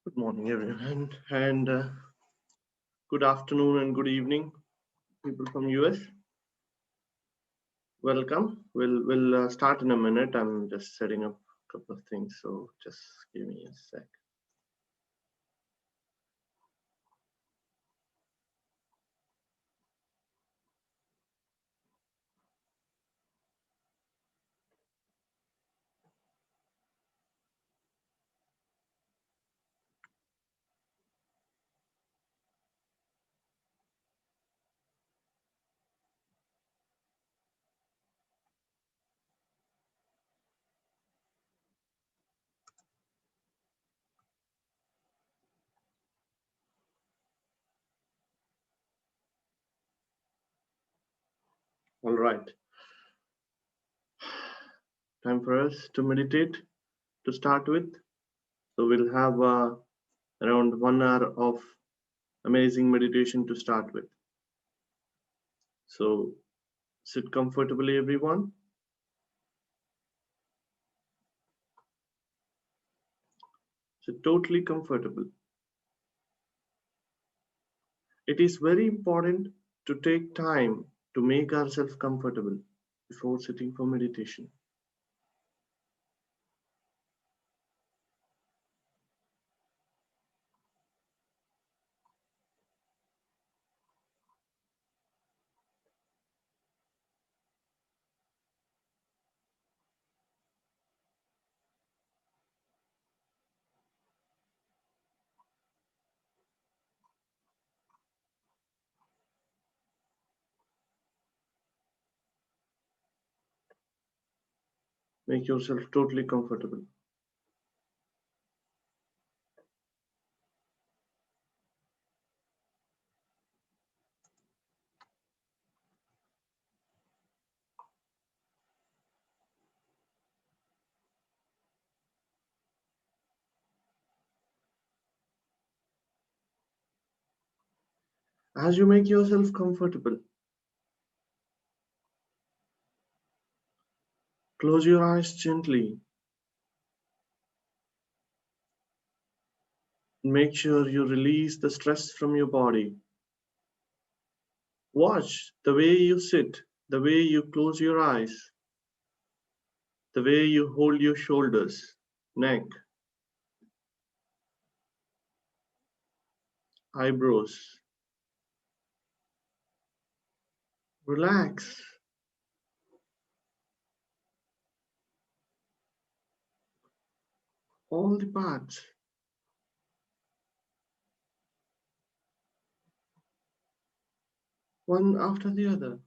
Good morning, everyone, and good afternoon and good evening, people from US. Welcome. We'll start in a minute. I'm just setting up a couple of things, so just give me a sec. All right, time for us to meditate to start with. So we'll have around 1 hour of amazing meditation to start with. So sit comfortably, everyone. Sit totally comfortable. It is very important to take time to make ourselves comfortable before sitting for meditation. Make yourself totally comfortable. As you make yourself comfortable, close your eyes gently. Make sure you release the stress from your body. Watch the way you sit, the way you close your eyes, the way you hold your shoulders, neck, eyebrows. Relax all the parts, one after the other.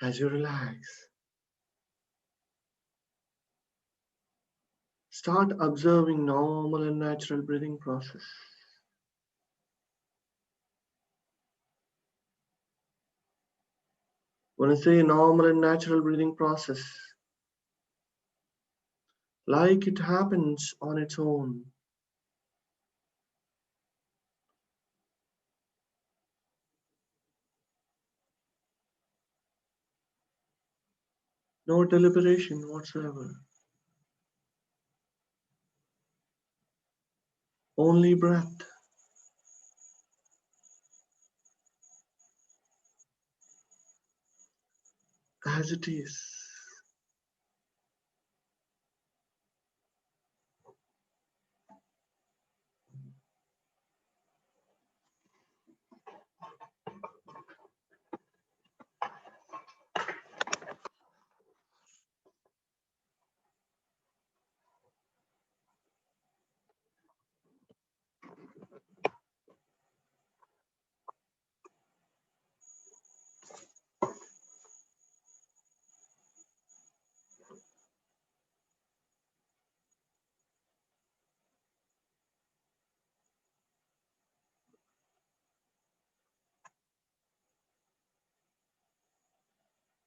As you relax, start observing normal and natural breathing process. When I say normal and natural breathing process, like it happens on its own. No deliberation whatsoever. Only breath. As it is.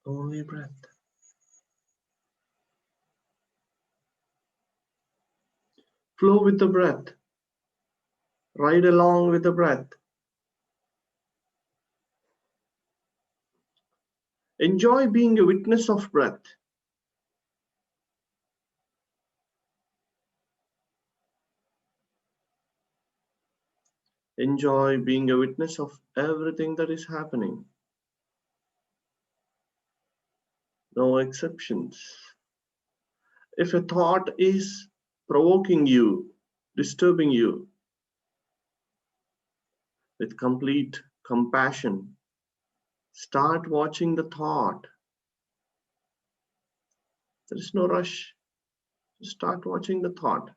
Only breath. Flow with the breath. Ride along with the breath. Enjoy being a witness of breath. Enjoy being a witness of everything that is happening. No exceptions. If a thought is provoking you, disturbing you, with complete compassion, start watching the thought. There is no rush. Start watching the thought.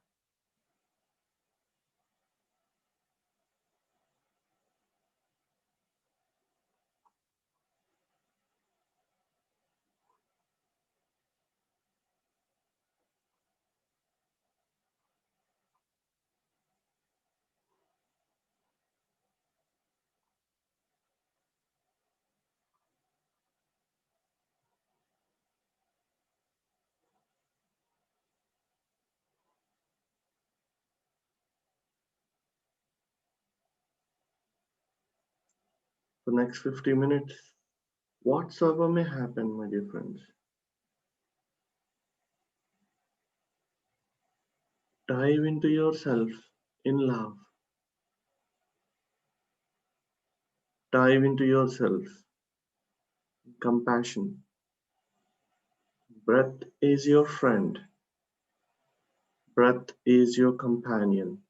For the next 50 minutes, whatsoever may happen, my dear friends, dive into yourself in love. Dive into yourself in compassion. Breath is your friend. Breath is your companion.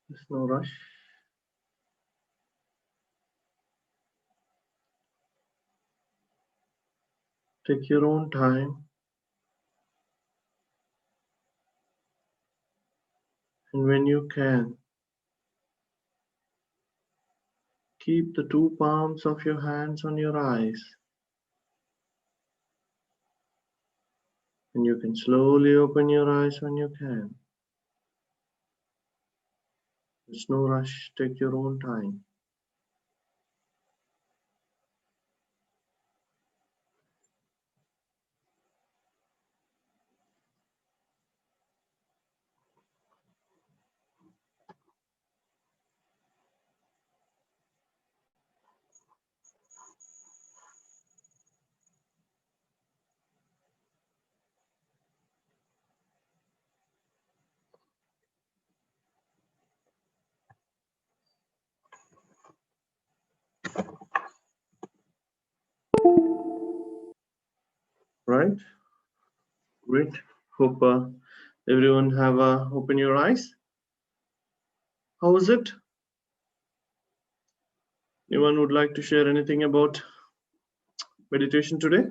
There's no rush. Take your own time. And when you can, keep the two palms of your hands on your eyes. And you can slowly open your eyes when you can. There's no rush. Take your own time. Right? Great. Hope everyone have open your eyes. How was it? Anyone would like to share anything about meditation today?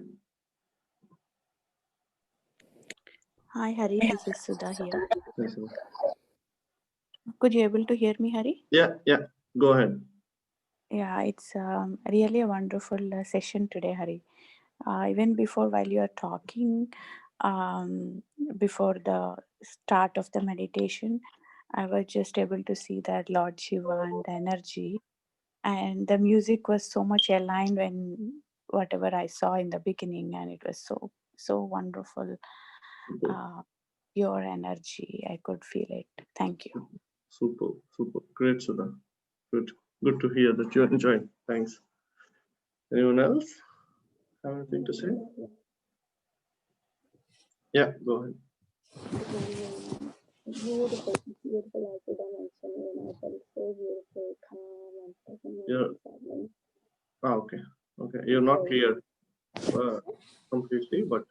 Hi Hari, this is Sudha here. Yes, sir. Could you able to hear me, Hari? Yeah. Go ahead. Yeah, it's really a wonderful session today, Hari. Even before while you are talking, before the start of the meditation, I was just able to see that Lord Shiva and the energy, and the music was so much aligned when whatever I saw in the beginning, and it was so wonderful. Your energy, I could feel it. Thank you. Super. Great, Sudha. Good to hear that you enjoyed. Thanks. Anyone else have anything to say? Yeah, go ahead. Beautiful also dimension, I felt so beautiful, calm and pleasant. Yeah. Okay. You're not clear completely, but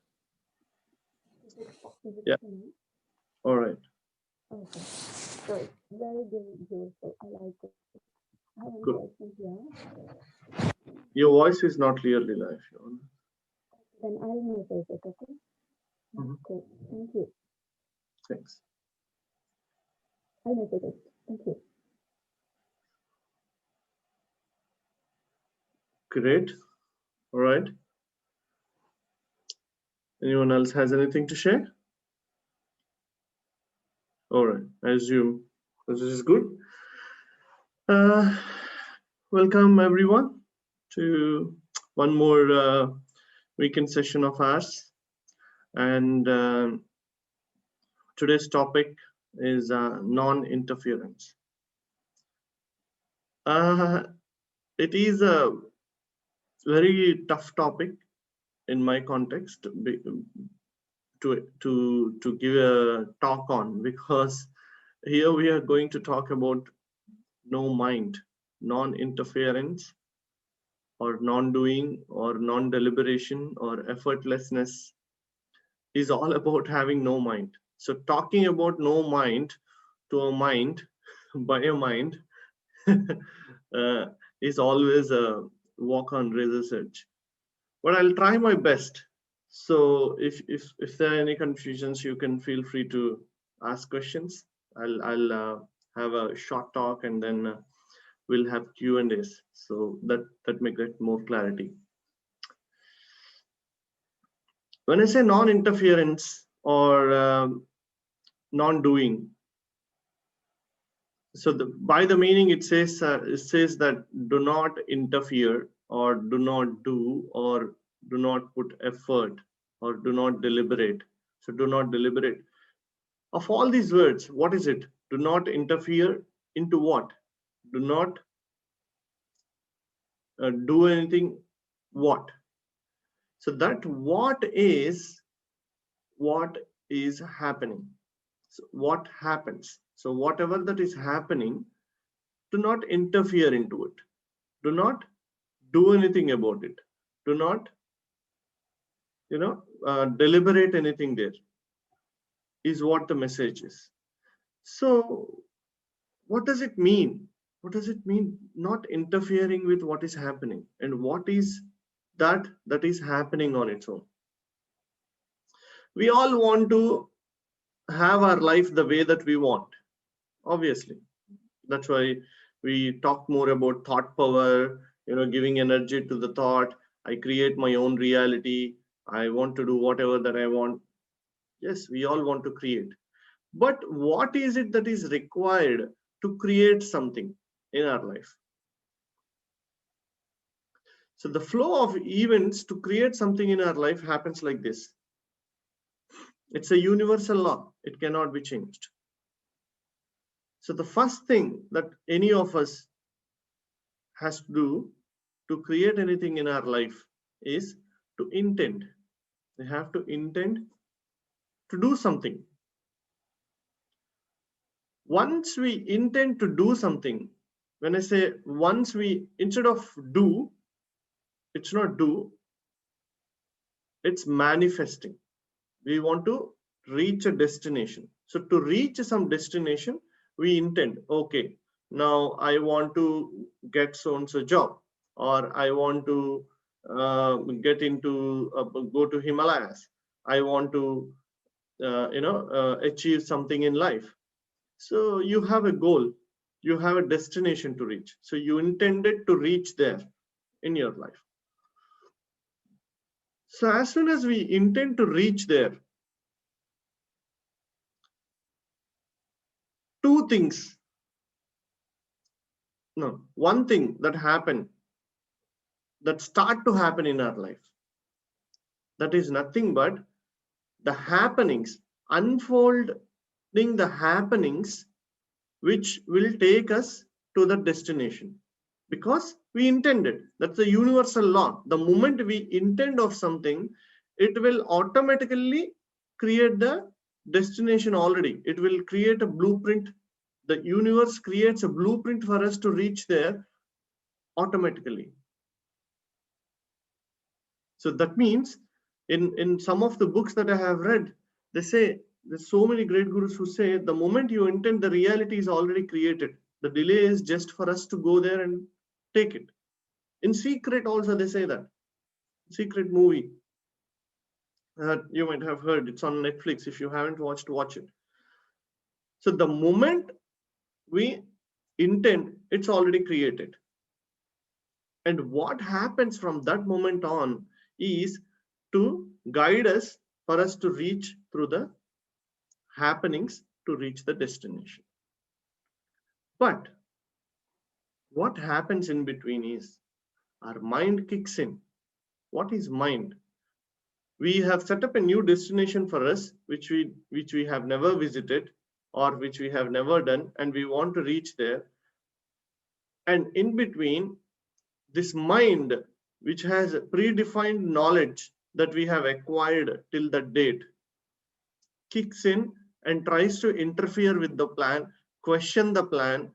yeah. All right. Okay. So it's very beautiful. I like it. I have a Good. question here. Your voice is not clearly live. Then I'll message it, okay? Cool. Thank you. Thanks. I'll message it. Thank you. Great. All right. Anyone else has anything to share? All right. I assume this is good. Welcome everyone to one more weekend session of ours. And today's topic is non-interference. It is a very tough topic in my context to give a talk on, because here we are going to talk about no mind, non-interference, or non-doing, or non-deliberation, or effortlessness is all about having no mind. So talking about no mind to a mind by a mind is always a walk on razor's edge. But I'll try my best. So if there are any confusions, you can feel free to ask questions. I'll have a short talk, and then we'll have Q&As, so that may get more clarity. When I say non-interference or non-doing, so by the meaning it says that do not interfere, or do not do, or do not put effort, or do not deliberate. So do not deliberate. Of all these words, what is it? Do not interfere into what? Do not do anything. What? So that what is happening. So what happens? So whatever that is happening, do not interfere into it. Do not do anything about it. Do not, deliberate anything there, is what the message is. So What does it mean? What does it mean not interfering with what is happening? And what is that is happening on its own? We all want to have our life the way that we want, obviously. That's why we talk more about thought power, giving energy to the thought. I create my own reality. I want to do whatever that I want. Yes, we all want to create. But what is it that is required to create something in our life? So the flow of events to create something in our life happens like this. It's a universal law. It cannot be changed. So the first thing that any of us has to do to create anything in our life is to intend. We have to intend to do something. Once we intend to do something, when I say once we, instead of do, it's not do, it's manifesting. We want to reach a destination. So to reach some destination, we intend, okay, now I want to get so and so job, or I want to get into go to Himalayas. I want to achieve something in life. So you have a goal, you have a destination to reach. So you intended to reach there in your life. So as soon as we intend to reach there, two things, no, one thing that happen, that start to happen in our life, that is nothing but the happenings, unfolding the happenings which will take us to the destination, because we intended. That's a universal law. The moment we intend of something, it will automatically create the destination. Already it will create a blueprint. The universe creates a blueprint for us to reach there automatically. So that means in some of the books that I have read, they say there's so many great gurus who say the moment you intend, the reality is already created. The delay is just for us to go there and take it. In Secret also they say that. Secret movie. You might have heard, it's on Netflix. If you haven't watched, watch it. So the moment we intend, it's already created. And what happens from that moment on is to guide us, for us to reach through the happenings to reach the destination. But what happens in between is our mind kicks in. What is mind? We have set up a new destination for us, which we have never visited, or which we have never done, and we want to reach there. And in between, this mind, which has predefined knowledge that we have acquired till that date, kicks in and tries to interfere with the plan, question the plan,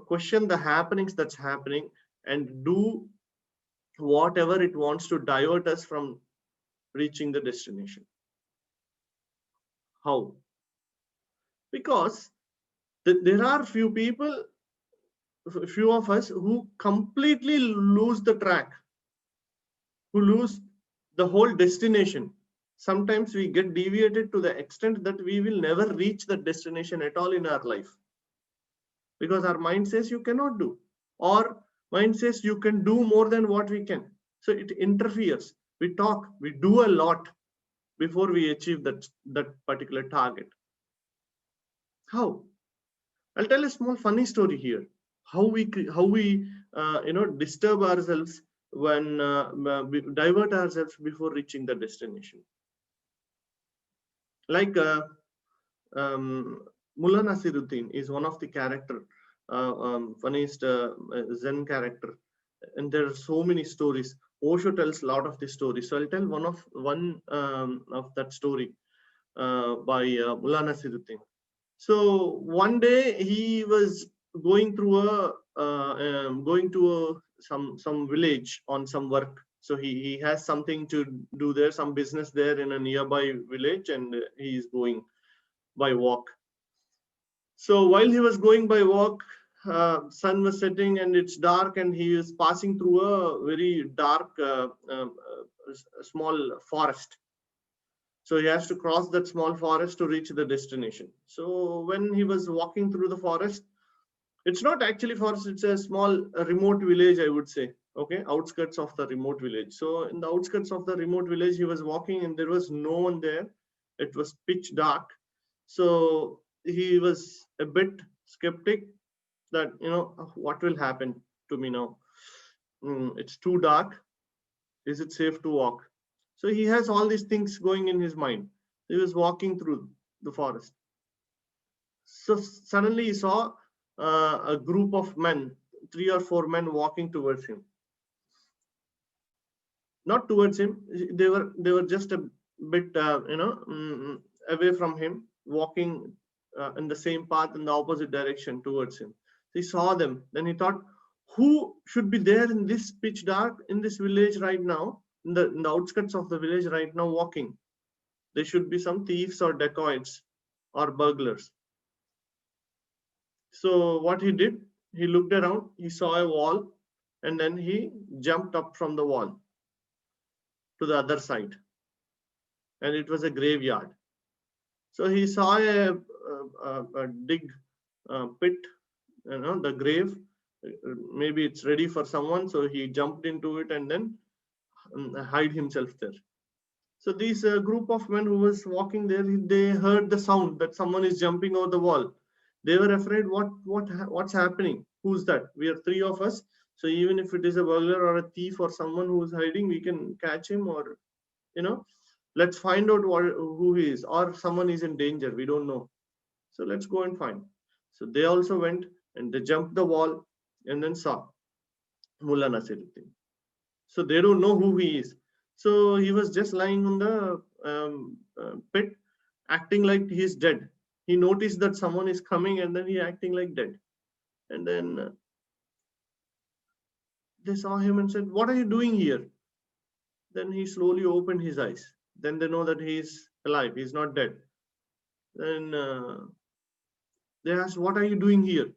question the happenings that's happening, and do whatever it wants to divert us from reaching the destination. How? Because there are few of us who completely lose the track, who lose the whole destination. Sometimes we get deviated to the extent that we will never reach the destination at all in our life, because our mind says you cannot do, or mind says you can do more than what we can. So it interferes. We talk, we do a lot before we achieve that particular target. How? I'll tell a small funny story here. How we disturb ourselves when divert ourselves before reaching the destination. Like Mullah Nasiruddin is one of the character, funniest Zen character, and there are so many stories. Osho tells a lot of the stories, so I'll tell one of that story by Mullah Nasiruddin. So one day he was going through some village on some work. So he has something to do there, some business there in a nearby village, and he is going by walk. So while he was going by walk, sun was setting and it's dark, and he is passing through a very dark small forest. So he has to cross that small forest to reach the destination. So when he was walking through the forest, it's not actually forest, it's a small remote village, I would say. Okay, outskirts of the remote village. So in the outskirts of the remote village, he was walking and there was no one there. It was pitch dark. So he was a bit skeptic that, what will happen to me now? It's too dark. Is it safe to walk? So he has all these things going in his mind. He was walking through the forest. So suddenly he saw a group of men, 3 or 4 men walking towards him. Not towards him. They were just a bit, away from him, walking in the same path in the opposite direction towards him. He saw them. Then he thought, who should be there in this pitch dark in this village right now, in the outskirts of the village right now, walking? There should be some thieves or dacoits or burglars. So what he did, he looked around, he saw a wall, and then he jumped up from the wall to the other side, and it was a graveyard. So he saw a dig pit, the grave. Maybe it's ready for someone, so he jumped into it and then hide himself there. So this group of men who was walking there, they heard the sound that someone is jumping over the wall. They were afraid, what's happening? Who's that? We are 3 of us. So even if it is a burglar or a thief or someone who is hiding, we can catch him, or let's find out who he is, or someone is in danger. We don't know. So let's go and find. So they also went and they jumped the wall and then saw Mullah Nasiruddin. So they don't know who he is. So he was just lying on the pit, acting like he's dead. He noticed that someone is coming and then he acting like dead. And then they saw him and said, what are you doing here? Then he slowly opened his eyes. Then they know that he is alive. He's not dead. Then they asked, what are you doing here?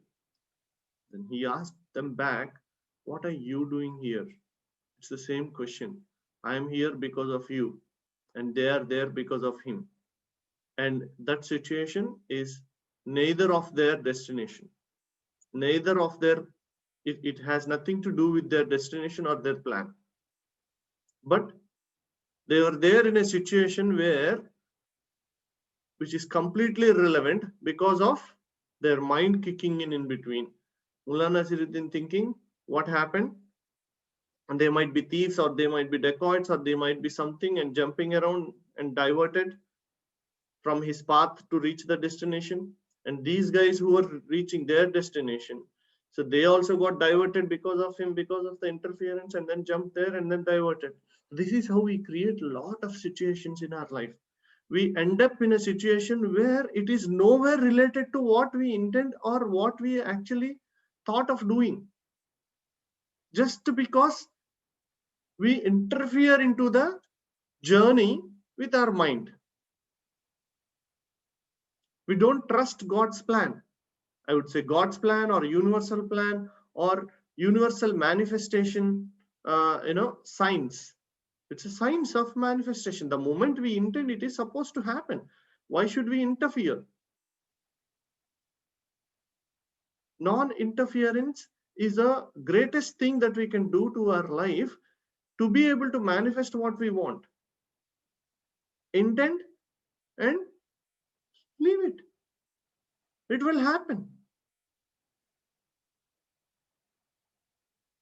Then he asked them back, what are you doing here? It's the same question. I am here because of you, and they are there because of him. And that situation is neither of their destination. Neither of their, it has nothing to do with their destination or their plan. But they are there in a situation which is completely irrelevant because of their mind kicking in between. Mullah Nasiruddin thinking, what happened? And they might be thieves, or they might be dacoits, or they might be something, and jumping around and diverted from his path to reach the destination. And these guys who were reaching their destination, so they also got diverted because of him, because of the interference, and then jumped there and then diverted. This is how we create a lot of situations in our life. We end up in a situation where it is nowhere related to what we intend or what we actually thought of doing, just because we interfere into the journey with our mind. We don't trust God's plan. I would say God's plan or universal plan or universal manifestation, science. It's a science of manifestation. The moment we intend, it is supposed to happen. Why should we interfere? Non-interference is the greatest thing that we can do to our life to be able to manifest what we want. Intend and leave it. It will happen.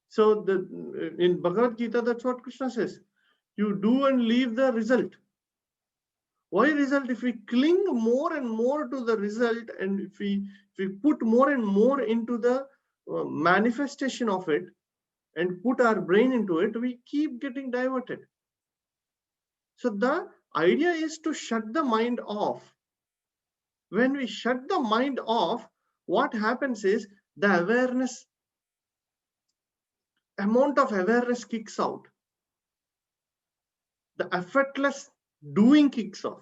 So in Bhagavad Gita, that's what Krishna says. You do and leave the result. Why result? If we cling more and more to the result, and if we put more and more into the manifestation of it and put our brain into it, we keep getting diverted. So the idea is to shut the mind off. When we shut the mind off, what happens is the awareness, amount of awareness kicks out. The effortless doing kicks off.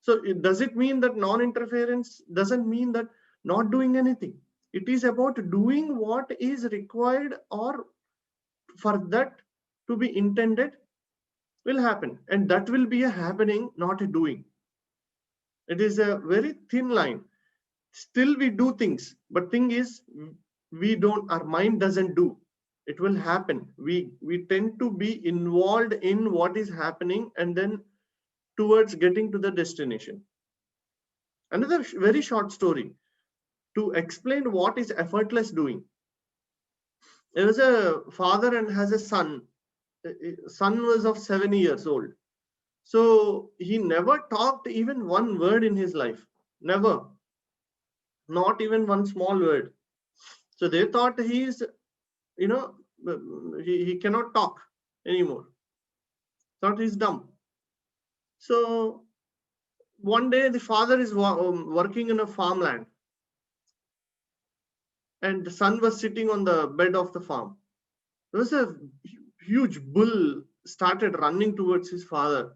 So does it mean that non-interference doesn't mean that not doing anything. It is about doing what is required, or for that to be intended will happen, and that will be a happening, not a doing. It is a very thin line. Still we do things, but thing is, we don't, our mind doesn't do. It will happen. We tend to be involved in what is happening, and then towards getting to the destination. Another very short story to explain what is effortless doing. There was a father and has a son. Son was of 7 years old. So he never talked even one word in his life. Never. Not even one small word. So they thought he's, you know, he cannot talk anymore. Thought he's dumb. So one day the father is working in a farmland, and the son was sitting on the bed of the farm. There was a huge bull started running towards his father.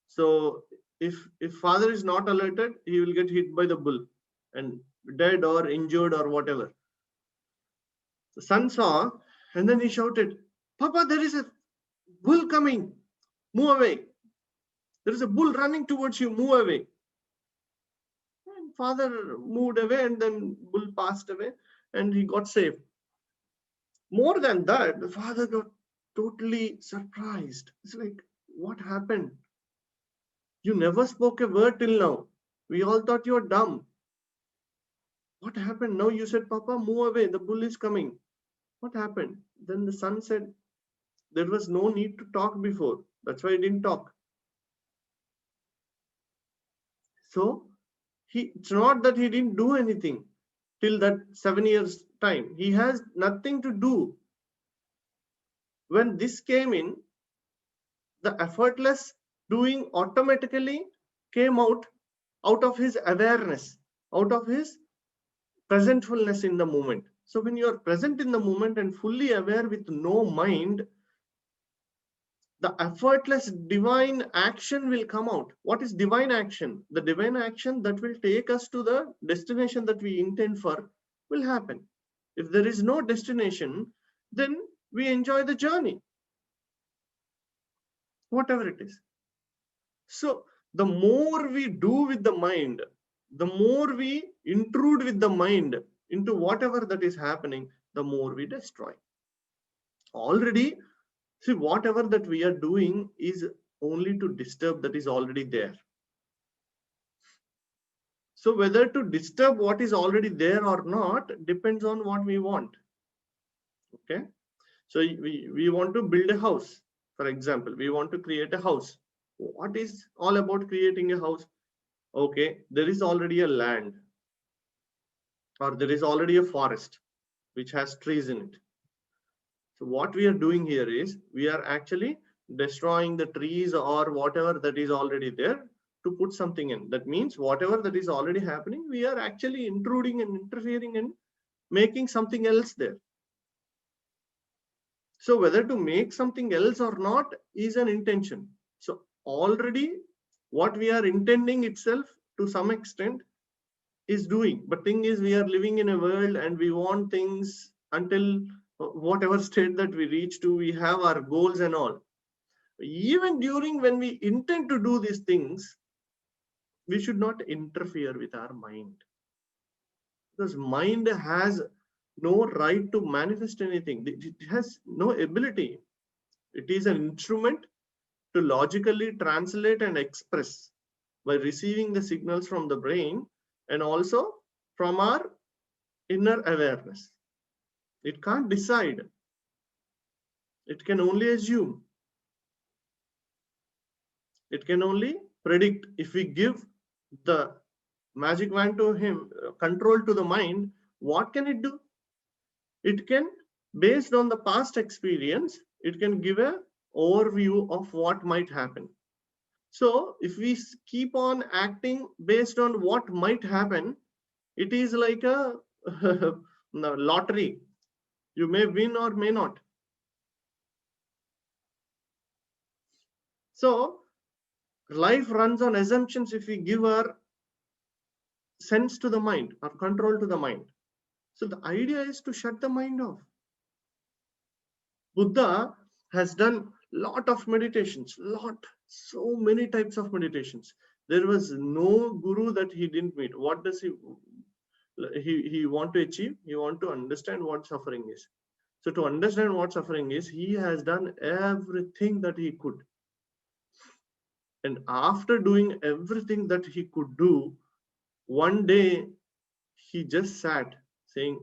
So if father is not alerted, he will get hit by the bull and dead or injured or whatever. The son saw, and then he shouted, "Papa, there is a bull coming. Move away. There is a bull running towards you. Move away." And father moved away, and then bull passed away, and he got saved. More than that, the father got totally surprised. It's like, what happened? You never spoke a word till now. We all thought you were dumb. What happened? Now you said, "Papa, move away. The bull is coming." What happened? Then the son said, "There was no need to talk before. That's why I didn't talk." So it's not that he didn't do anything till that 7 years time. He has nothing to do. When this came in, the effortless doing automatically came out of his awareness, out of his presentfulness in the moment. So when you are present in the moment and fully aware with no mind, the effortless divine action will come out. What is divine action? The divine action that will take us to the destination that we intend for will happen. If there is no destination, then we enjoy the journey, whatever it is. So the more we do with the mind, the more we intrude with the mind into whatever that is happening, the more we destroy. Already, see, whatever that we are doing is only to disturb that is already there. So whether to disturb what is already there or not depends on what we want. Okay. So we want to build a house. For example, we want to create a house. What is all about creating a house? Okay, there is already a land, or there is already a forest which has trees in it. So what we are doing here is we are actually destroying the trees or whatever that is already there to put something in. That means whatever that is already happening, we are actually intruding and interfering and making something else there. So whether to make something else or not is an intention. So already what we are intending itself to some extent is doing. But thing is, we are living in a world and we want things until whatever state that we reach to, we have our goals and all. Even during when we intend to do these things, we should not interfere with our mind, because mind has no right to manifest anything. It has no ability. It is an instrument to logically translate and express by receiving the signals from the brain and also from our inner awareness. It can't decide. It can only assume. It can only predict. If we give the magic wand to him, control to the mind, what can it do? It can, based on the past experience, it can give a overview of what might happen. So if we keep on acting based on what might happen, it is like a lottery. You may win or may not. So life runs on assumptions. If we give our sense to the mind or control to the mind. So the idea is to shut the mind off. Buddha has done lot of meditations, so many types of meditations. There was no guru that he didn't meet. What does he want to achieve? He want to understand what suffering is. So to understand what suffering is, he has done everything that he could. And after doing everything that he could do, one day he just sat saying,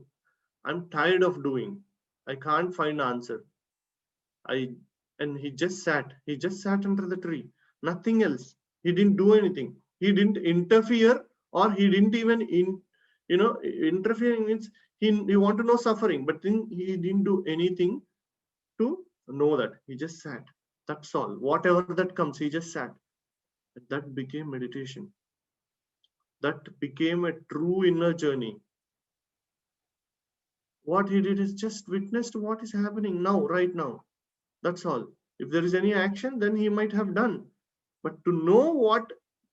I'm tired of doing. I can't find answer. And he just sat. He just sat under the tree. Nothing else. He didn't do anything. He didn't interfere, or he didn't even interfering means he want to know suffering, but then he didn't do anything to know that. He just sat. That's all. Whatever that comes, he just sat. That became meditation. That became a true inner journey. What he did is just witnessed what is happening now, right now. That's all. If there is any action, then he might have done. But to know what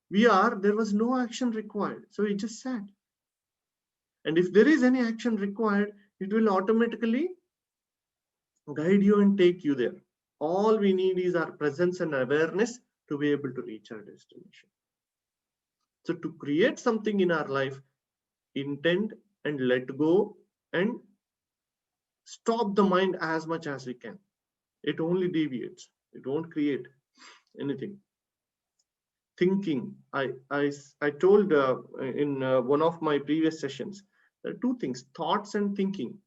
we are, there was no action required. So he just sat. And if there is any action required, it will automatically guide you and take you there. All we need is our presence and awareness to be able to reach our destination. So to create something in our life, intend and let go and stop the mind as much as we can. It only deviates. It won't create anything. Thinking. I told in one of my previous sessions, there are two things: thoughts and thinking.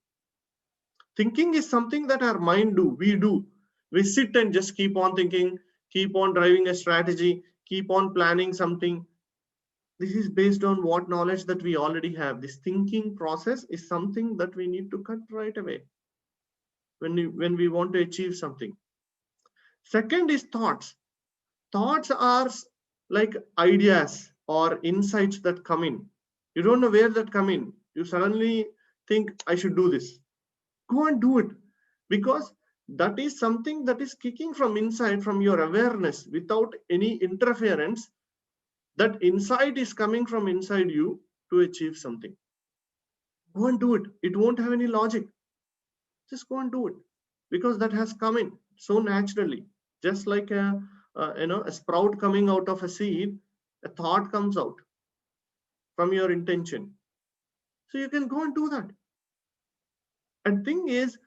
Thinking is something that our mind do. We sit and just keep on thinking, keep on driving a strategy, keep on planning something. This is based on what knowledge that we already have. This thinking process is something that we need to cut right away when we want to achieve something. Second is thoughts. Thoughts are like ideas or insights that come in. You don't know where that come in. You suddenly think, I should do this. Go and do it, because that is something that is kicking from inside, from your awareness, without any interference. That insight is coming from inside you to achieve something. Go and do it. It won't have any logic. Just go and do it, because that has come in so naturally. Just like a sprout coming out of a seed, a thought comes out from your intention. So you can go and do that. And thing is,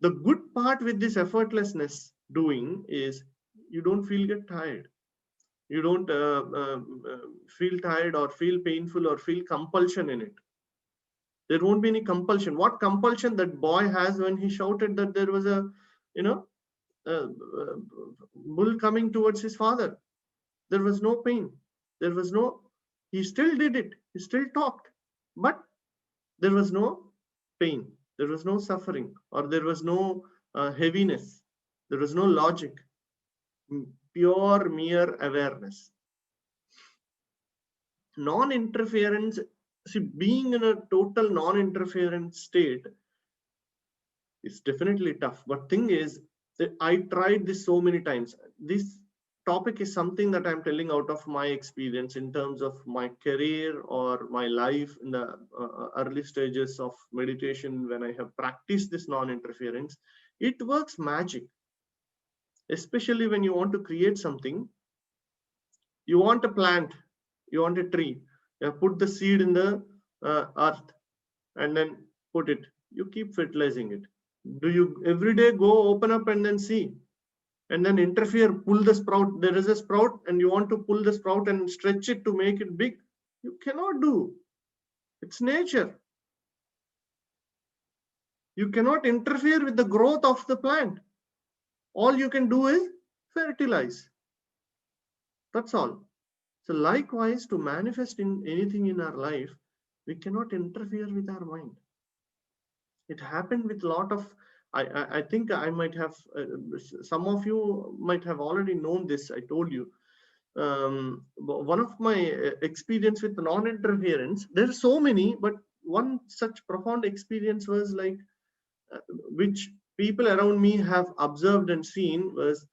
the good part with this effortlessness doing is you don't get tired. You don't feel tired or feel painful or feel compulsion in it. There won't be any compulsion. What compulsion that boy has when he shouted that there was a bull coming towards his father? There was no pain. There was no, he still did it. He still talked, but there was no pain. There was no suffering, or there was no heaviness. There was no logic. Pure, mere awareness. Non-interference, see, being in a total non-interference state is definitely tough. But thing is, I tried this so many times. This topic is something that I'm telling out of my experience in terms of my career or my life in the early stages of meditation. When I have practiced this non-interference, it works magic. Especially when you want to create something, you want a plant, you want a tree, you put the seed in the earth and then put it. You keep fertilizing it. Do you every day go open up and then see? And then interfere, pull the sprout. There is a sprout and you want to pull the sprout and stretch it to make it big. You cannot do. It's nature. You cannot interfere with the growth of the plant. All you can do is fertilize. That's all. So likewise, to manifest in anything in our life, we cannot interfere with our mind. It happened with a lot of, I think I might have, some of you might have already known this. I told you. One of my experience with non-interference, there are so many, but one such profound experience was like, which people around me have observed and seen, was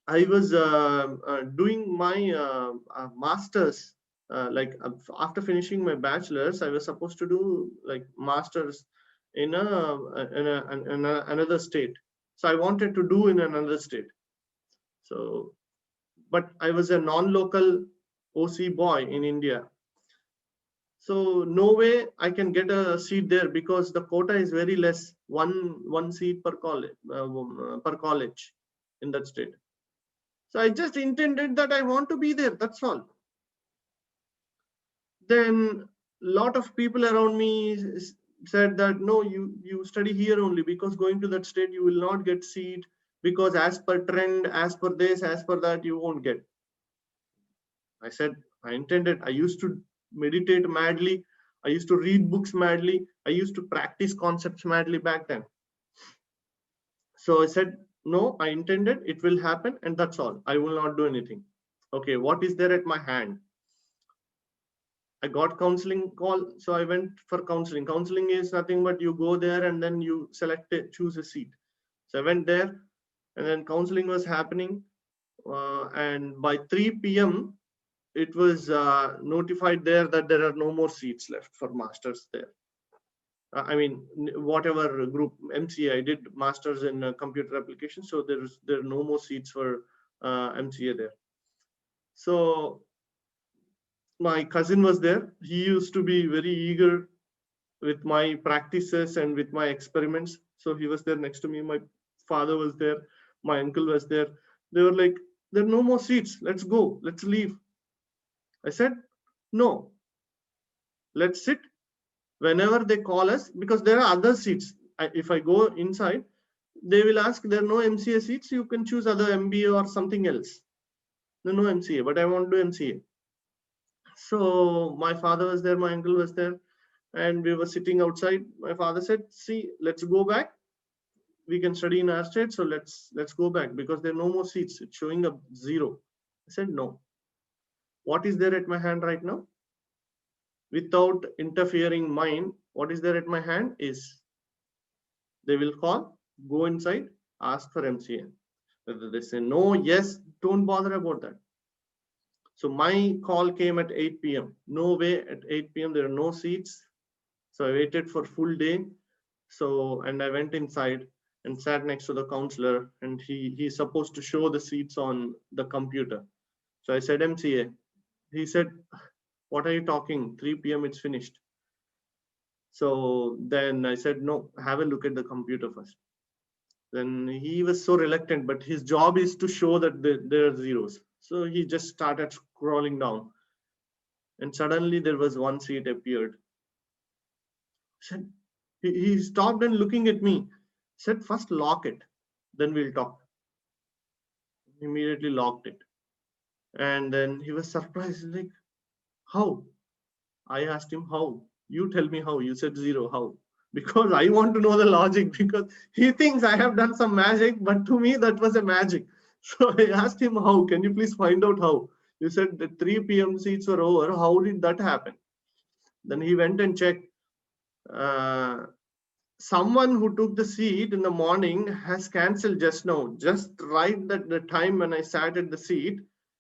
I was doing my master's like after finishing my bachelor's, I was supposed to do like master's in another state. So I wanted to do in another state. So, but I was a non-local OC boy in India. So no way I can get a seat there because the quota is very less, one seat per college in that state. So I just intended that I want to be there. That's all. Then lot of people around me said that no, you study here only, because going to that state you will not get seat, because as per trend, as per this, as per that, you won't get. I said I intended. I used to meditate madly. I used to read books madly. I used to practice concepts madly back then. So I said, no, I intended, it will happen, and that's all. I will not do anything. Okay, what is there at my hand? I got counseling call, so I went for counseling. Counseling is nothing but you go there and then you select it, choose a seat. So I went there, and then counseling was happening, and by 3 p.m. it was notified there that there are no more seats left for masters there. I mean, whatever group MCA, I did masters in computer applications, so there are no more seats for MCA there. So my cousin was there. He used to be very eager with my practices and with my experiments. So he was there next to me. My father was there. My uncle was there. They were like, there are no more seats. Let's go. Let's leave. I said, no, let's sit whenever they call us, because there are other seats. If I go inside, they will ask, there are no MCA seats. You can choose other MBA or something else. No MCA, but I want to do MCA. So my father was there, my uncle was there, and we were sitting outside. My father said, see, let's go back. We can study in our state, so let's go back, because there are no more seats. It's showing up 0. I said, no. What is there at my hand right now? Without interfering mind, what is there at my hand is, they will call, go inside, ask for MCA. Whether they say no, yes, don't bother about that. So my call came at 8 p.m. No way, at 8 p.m. there are no seats. So I waited for full day. So, and I went inside and sat next to the counselor, and he's supposed to show the seats on the computer. So I said MCA. He said, what are you talking? 3 p.m. it's finished. So then I said, no, have a look at the computer first. Then he was so reluctant, but his job is to show that there are zeros. So he just started scrolling down, and suddenly there was one seat appeared. He stopped and looking at me, said, first lock it, then we'll talk. Immediately locked it. And then he was surprised, like, how? I asked him, how? You tell me how. You said 0, how? Because I want to know the logic, because he thinks I have done some magic, but to me that was a magic. So I asked him, how? Can you please find out how? You said the 3 p.m. seats were over. How did that happen? Then he went and checked. Someone who took the seat in the morning has cancelled just now. Just right at the time when I sat at the seat,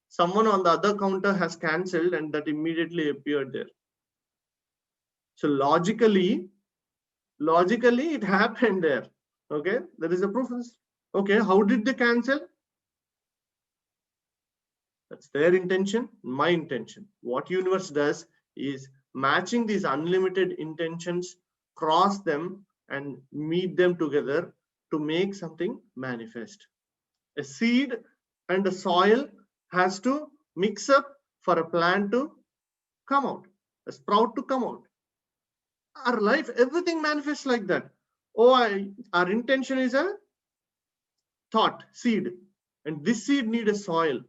someone on the other counter has cancelled, and that immediately appeared there. So logically it happened there. Okay, there is a proof. Okay, how did they cancel? That's their intention, my intention. What universe does is matching these unlimited intentions, cross them and meet them together to make something manifest. A seed and a soil has to mix up for a plant to come out, a sprout to come out. Our life, everything manifests like that. Our intention is a thought, seed, and this seed need a soil.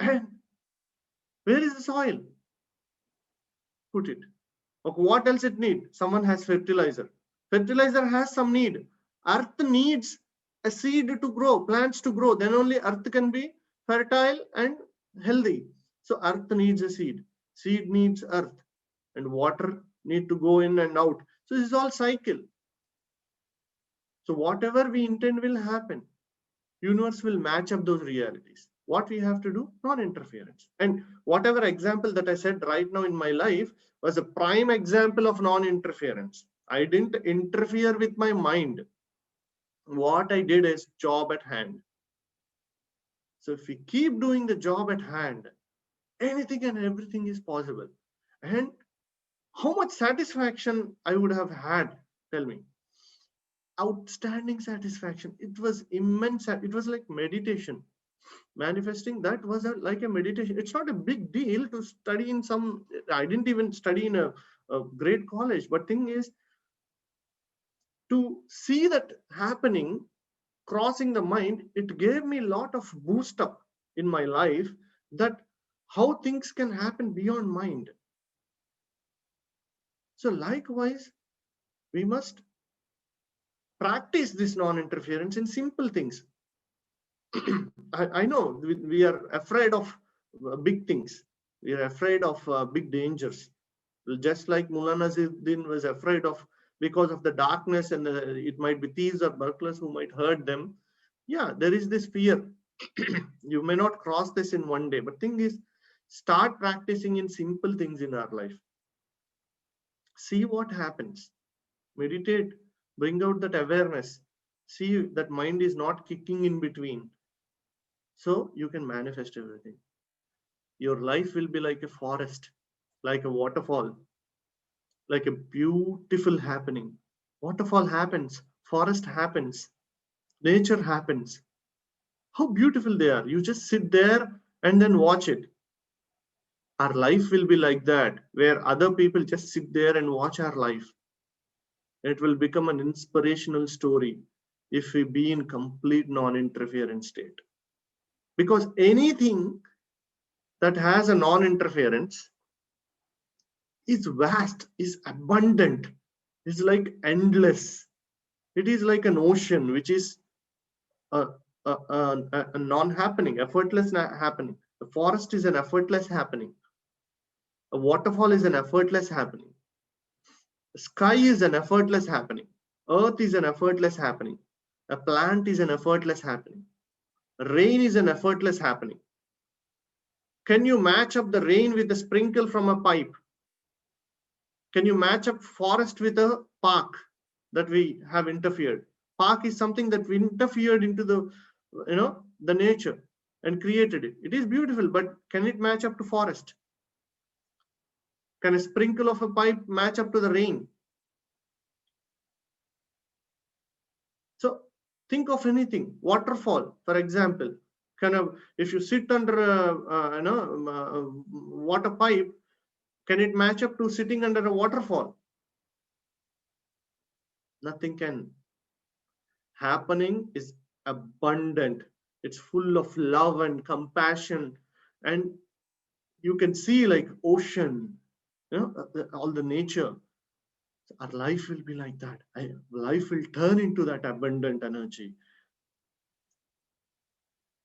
And where is the soil? Put it. Okay, what else it need? Someone has fertilizer. Fertilizer has some need. Earth needs a seed to grow, plants to grow. Then only earth can be fertile and healthy. So earth needs a seed. Seed needs earth, and water need to go in and out. So this is all cycle. So whatever we intend will happen. Universe will match up those realities. what we have to do? Non-interference. And whatever example that I said right now in my life was a prime example of non-interference. I didn't interfere with my mind. What I did is job at hand. So if we keep doing the job at hand, anything and everything is possible. And how much satisfaction I would have had, tell me. Outstanding satisfaction. It was immense. It was like meditation. Manifesting that was like a meditation. It's not a big deal to study in some, I didn't even study in a great college, but thing is to see that happening, crossing the mind, it gave me a lot of boost up in my life, that how things can happen beyond mind. So likewise, we must practice this non-interference in simple things. I know we are afraid of big things. We are afraid of big dangers. Just like Mullah Nasruddin was afraid of, because of the darkness, and it might be thieves or burglars who might hurt them. Yeah, there is this fear. You may not cross this in one day, but thing is, start practicing in simple things in our life. See what happens. Meditate, bring out that awareness. See that mind is not kicking in between. So you can manifest everything. Your life will be like a forest, like a waterfall, like a beautiful happening. Waterfall happens, forest happens, nature happens. How beautiful they are. You just sit there and then watch it. Our life will be like that, where other people just sit there and watch our life. It will become an inspirational story if we be in complete non-interference state. Because anything that has a non-interference is vast, is abundant, is like endless. It is like an ocean, which is a non-happening, effortless happening. A forest is an effortless happening. A waterfall is an effortless happening. Sky is an effortless happening. Earth is an effortless happening. A plant is an effortless happening. Rain is an effortless happening. Can you match up the rain with a sprinkle from a pipe? Can you match up forest with a park that we have interfered? Park is something that we interfered into the nature and created it. It is beautiful, but can it match up to forest? Can a sprinkle of a pipe match up to the rain? So think of anything. Waterfall, for example. If you sit under a water pipe, can it match up to sitting under a waterfall? Nothing can. Happening is abundant. It's full of love and compassion, and you can see like ocean, all the nature. Our life will be like that. Life will turn into that abundant energy.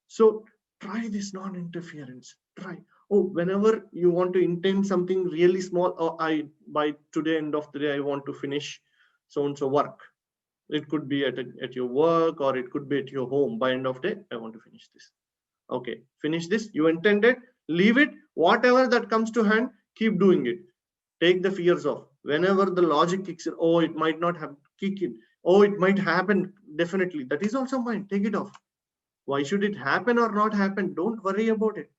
So try this non-interference. Try. Oh, whenever you want to intend something really small, or by today end of the day I want to finish so and so work. It could be at your work, or it could be at your home. By end of day, I want to finish this. Okay, finish this. You intended, leave it. Whatever that comes to hand, keep doing it. Take the fears off. Whenever the logic kicks in, oh, it might not have kick in. Oh, it might happen. Definitely. That is also mine. Take it off. Why should it happen or not happen? Don't worry about it.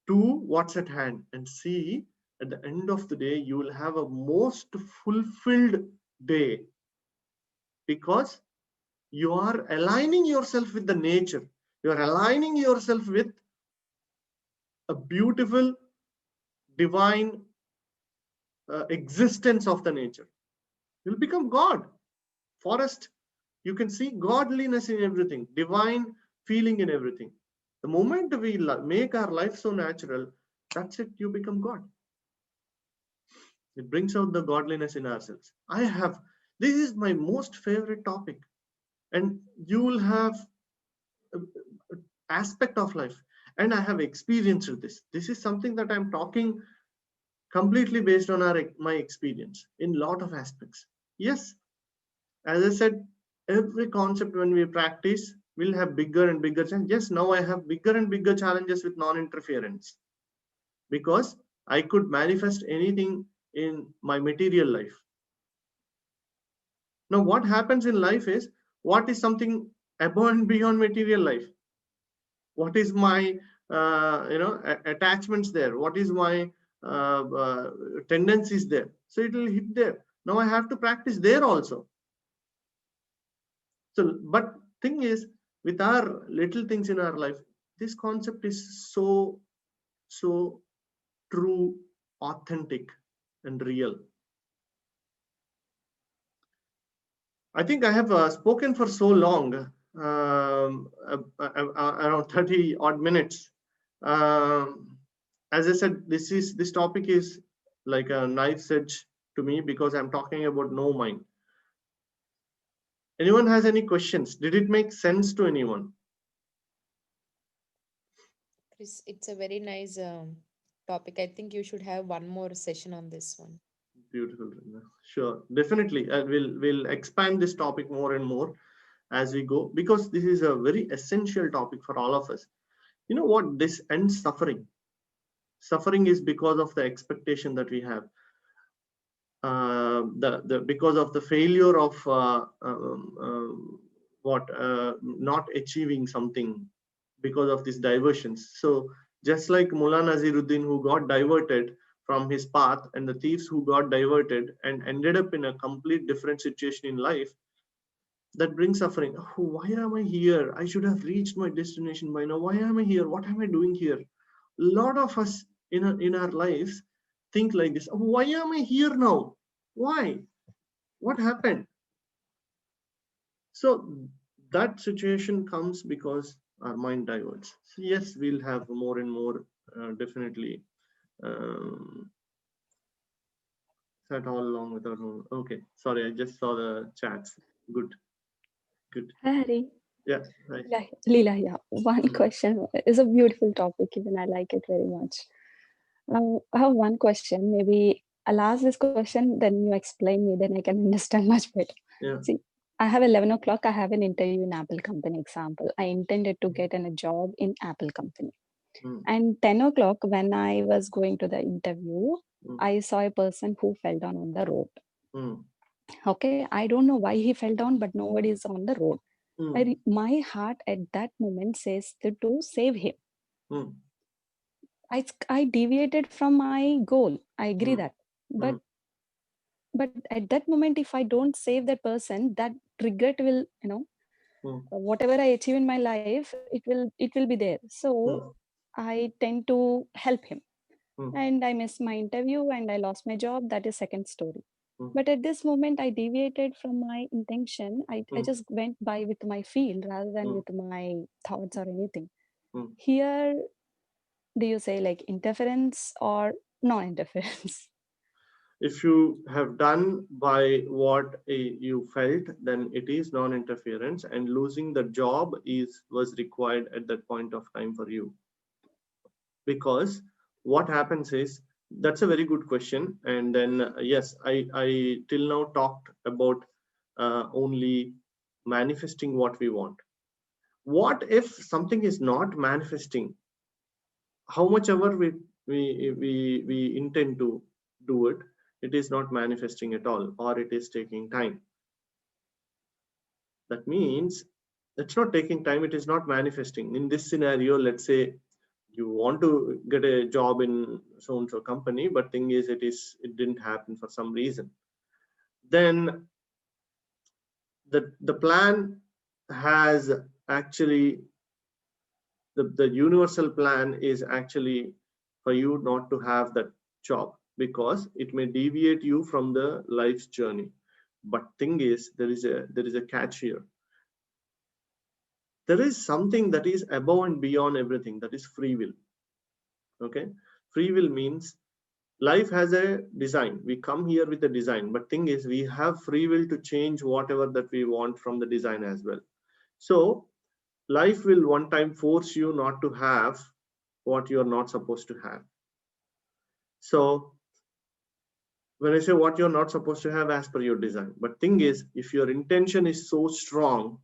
Do what's at hand and see at the end of the day, you will have a most fulfilled day, because you are aligning yourself with the nature. You are aligning yourself with a beautiful divine existence of the nature. You'll become God. Forest, you can see godliness in everything, divine feeling in everything. The moment we make our life so natural, that's it, you become God. It brings out the godliness in ourselves. This is my most favorite topic, and you will have aspect of life, and I have experienced this. This is something that I'm talking completely based on my experience in lot of aspects. Yes, as I said, every concept when we practice, We'll have bigger and bigger challenges. Yes, now I have bigger and bigger challenges with non-interference, because I could manifest anything in my material life. Now, what happens in life is, what is something above and beyond material life? What is my attachments there? What is my tendencies there? So it will hit there. Now I have to practice there also. So, but thing is, with our little things in our life, this concept is so true, authentic, and real. I think I have spoken for so long, around 30 odd minutes. As I said, this topic is like a knife's edge to me, because I'm talking about no mind. Anyone has any questions? Did it make sense to anyone? Chris, it's a very nice topic. I think you should have one more session on this one. Beautiful. Sure, definitely. We'll expand this topic more and more as we go, because this is a very essential topic for all of us. You know what? This ends suffering. Suffering is because of the expectation that we have. Because of the failure of not achieving something, because of these diversions. So just like Mullah Naziruddin, who got diverted from his path, and the thieves who got diverted and ended up in a complete different situation in life, that brings suffering. Oh, why am I here? I should have reached my destination by now. Why am I here? What am I doing here? A lot of us in our lives think like this. Oh, why am I here now? Why? What happened? So that situation comes because our mind diverts. So yes, we'll have more and more, definitely, um, that all along with our own. Okay, sorry, I just saw the chats. Good, good. Harry, Yeah, right. Leela, yeah. One Mhm. question is a beautiful topic, even I like it very much. I have one question. Maybe I'll ask this question, then you explain me, then I can understand much better. Yeah. See, I have 11 o'clock, I have an interview in Apple company example. I intended to get a job in Apple company. Mm, And 10 o'clock, when I was going to the interview, mm, I saw a person who fell down on the road. mm, Okay, I don't know why he fell down, but nobody is on the road. mm, My heart at that moment says to save him. mm, I deviated from my goal. I agree mm, that. mm, But at that moment, if I don't save that person, that regret will, mm, whatever I achieve in my life, it will be there. So mm, I tend to help him. mm, And I missed my interview and I lost my job. That is second story. mm, But at this moment, I deviated from my intention. I mm, just went by with my feel rather than mm, with my thoughts or anything. mm. Here, do you say like interference or non-interference? If you have done by what you felt, then it is non-interference, and losing the job was required at that point of time for you. Because what happens is, that's a very good question. And then yes, I till now talked about only manifesting what we want. What if something is not manifesting? How much ever we intend to do it, it is not manifesting at all, or it is taking time. That means it's not taking time, it is not manifesting. In this scenario, let's say you want to get a job in so and so company, but thing is, it didn't happen for some reason. Then the plan has actually, the universal plan is actually for you not to have that job, because it may deviate you from the life's journey. But thing is, there is a catch here. There is something that is above and beyond everything, that is free will. Okay, free will means life has a design. We come here with a design, but thing is, we have free will to change whatever that we want from the design as well. So life will one time force you not to have what you're not supposed to have. So when I say what you're not supposed to have as per your design, but thing is, if your intention is so strong,